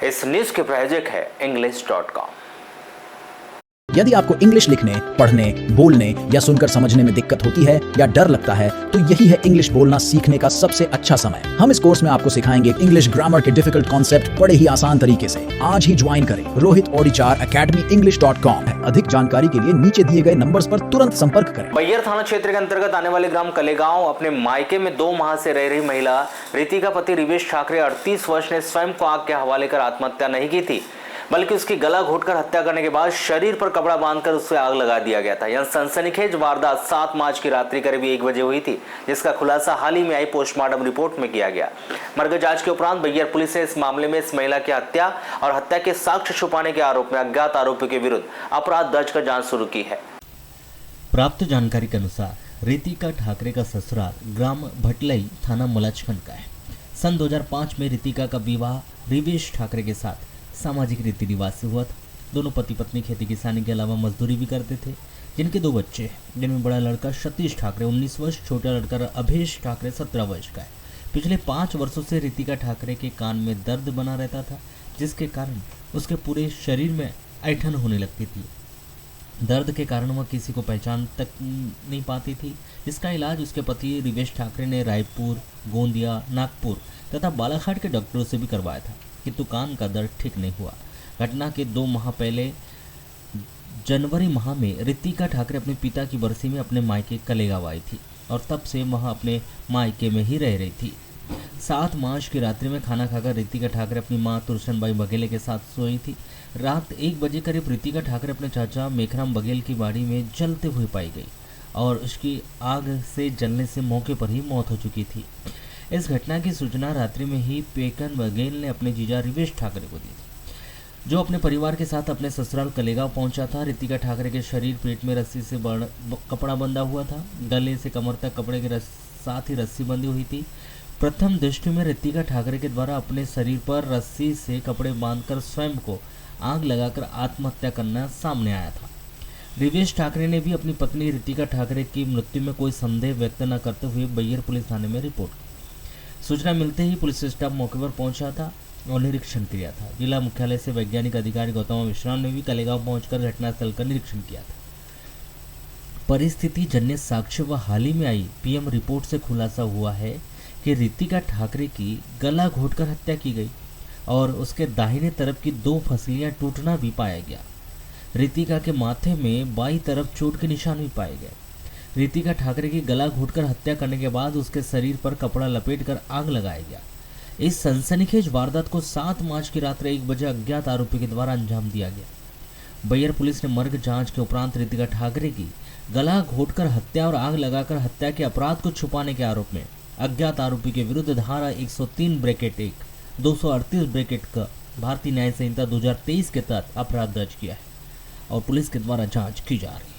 इस न्यूज के प्रायोजक है English.com। यदि आपको इंग्लिश लिखने, पढ़ने, बोलने या सुनकर समझने में दिक्कत होती है या डर लगता है तो यही है इंग्लिश बोलना सीखने का सबसे अच्छा समय। हम इस कोर्स में आपको सिखाएंगे इंग्लिश ग्रामर के डिफिकल्ट कॉन्सेप्ट बड़े ही आसान तरीके से। आज ही ज्वाइन करें रोहित ऑडिचार अकेडमी English.com। अधिक जानकारी के लिए नीचे दिए गए नंबर्स पर तुरंत संपर्क करें। बैयर थाना क्षेत्र के अंतर्गत आने वाले ग्राम कलेगांव अपने मायके में 2 माह से रह रही महिला रीति का पति रिवेश ठाकरे 38 वर्ष ने स्वयं को आग के हवाले कर आत्महत्या नहीं की थी, बल्कि उसकी गला घोटकर हत्या करने के बाद शरीर पर कपड़ा बांधकर उससे आग लगा दिया गया था। यह सनसनीखेज वारदात 7 मार्च की रात्रि करीब 1 बजे हुई थी, जिसका खुलासा हाल ही में आई पोस्टमार्टम रिपोर्ट में किया गया। मर्ग जांच के उपरांत बैयर पुलिस ने इस मामले में इस महिला की हत्या और हत्या के साक्ष्य छुपाने के आरोप में अज्ञात आरोपी के विरुद्ध अपराध दर्ज कर जांच शुरू की है। प्राप्त जानकारी के अनुसार रितिका ठाकरे का ससुराल ग्राम भटलई थाना मुलाजखंड का है। सन 2005 में रितिका का विवाह रिवेश ठाकरे के साथ सामाजिक रीति रिवाज से हुआ था। दोनों पति पत्नी खेती किसानी के अलावा मजदूरी भी करते थे। जिनके 2 बच्चे हैं, जिनमें बड़ा लड़का सतीश ठाकरे 19 वर्ष, छोटा लड़का अभेश ठाकरे 17 वर्ष का है। पिछले 5 वर्षों से रितिका ठाकरे के कान में दर्द बना रहता था, जिसके कारण उसके पूरे शरीर में ऐंठन होने लगती थी। दर्द के कारण वह किसी को पहचान तक नहीं पाती थी, जिसका इलाज उसके पति रिवेश ठाकरे ने रायपुर, गोंदिया, नागपुर तथा बालाघाट के डॉक्टरों से भी करवाया था, किंतु कान का दर्द ठीक नहीं हुआ। घटना के 2 माह पहले जनवरी माह में रितिका ठाकरे अपने पिता की बरसी में अपने मायके कलेगांव आई थी और तब से वह अपने मायके में ही रह रही थी। 7 मार्च की रात्रि में खाना खाकर रितिका ठाकरे अपनी मां तुलसीबाई बघेल के साथ सोई थी। रात 1 बजे करीब रितिका ठाकरे अपने चाचा मेखराम बघेल की बाड़ी में जलते हुए पाई गई और उसकी आग से जलने से मौके पर ही मौत हो चुकी थी। इस घटना की सूचना रात्रि में ही पेकन बघेल ने अपने जीजा रिवेश ठाकरे को दी थी, जो अपने परिवार के साथ अपने ससुराल कलेगांव पहुंचा था। रितिका ठाकरे के शरीर पेट में रस्सी से कपड़ा बंधा हुआ था, गले से कमर तक कपड़े के साथ ही रस्सी बंधी हुई थी। प्रथम दृष्टि में रितिका ठाकरे के द्वारा अपने शरीर पर रस्सी से कपड़े बांधकर स्वयं को आग लगाकर आत्महत्या करना सामने आया था। रिवेश ठाकरे ने भी अपनी पत्नी रितिका ठाकरे की मृत्यु में कोई संदेह व्यक्त न करते हुए बैयर पुलिस थाने में रिपोर्ट की। सूचना मिलते ही पुलिस स्टाफ मौके पर पहुंचा था और निरीक्षण किया था। जिला मुख्यालय से वैज्ञानिक अधिकारी गौतम विश्राम ने भी कलेगांव पहुंचकर घटनास्थल का निरीक्षण किया था। परिस्थिति जन्य साक्ष्य व हाल ही में आई पीएम रिपोर्ट से खुलासा हुआ है कि रितिका ठाकरे की गला घोटकर हत्या की गई और उसके दाहिने तरफ की 2 फसलियां टूटना भी पाया गया। रितिका के माथे में बाईं तरफ चोट के निशान भी पाए गए। रितिका ठाकरे की गला घोटकर हत्या करने के बाद उसके शरीर पर कपड़ा लपेटकर आग लगाया गया। इस सनसनीखेज वारदात को 7 मार्च की रात 1 बजे अज्ञात आरोपी के द्वारा अंजाम दिया गया। बैयर पुलिस ने मर्ग जांच के उपरांत रितिका ठाकरे की गला घोटकर हत्या और आग लगाकर हत्या के अपराध को छुपाने के आरोप में अज्ञात आरोपी के विरुद्ध धारा 103(1) 238(1) का भारतीय न्याय संहिता 2023 के तहत अपराध दर्ज किया है और पुलिस के द्वारा जांच की जा रही है।